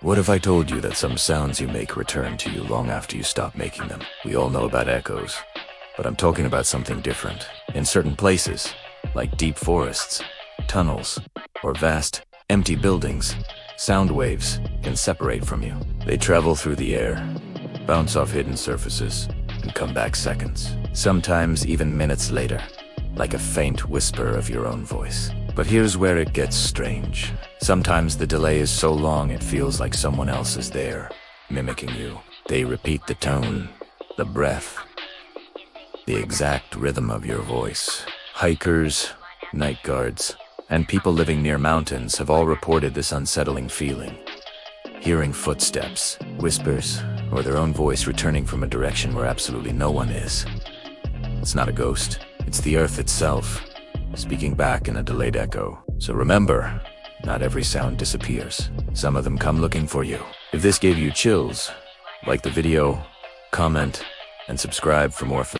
What if I told you that some sounds you make return to you long after you stop making them? We all know about echoes, but I'm talking about something different. In certain places, like deep forests, tunnels, or vast, empty buildings, sound waves can separate from you. They travel through the air, bounce off hidden surfaces, and come back seconds, sometimes even minutes later, like a faint whisper of your own voice. But here's where it gets strange. Sometimes the delay is so long it feels like someone else is there, mimicking you. They repeat the tone, the breath, the exact rhythm of your voice. Hikers, night guards, and people living near mountains have all reported this unsettling feeling. Hearing footsteps, whispers, or their own voice returning from a direction where absolutely no one is. It's not a ghost, it's the earth itself, speaking back in a delayed echo. So remember, not every sound disappears. Some of them come looking for you. If this gave you chills, like the video, comment, and subscribe for more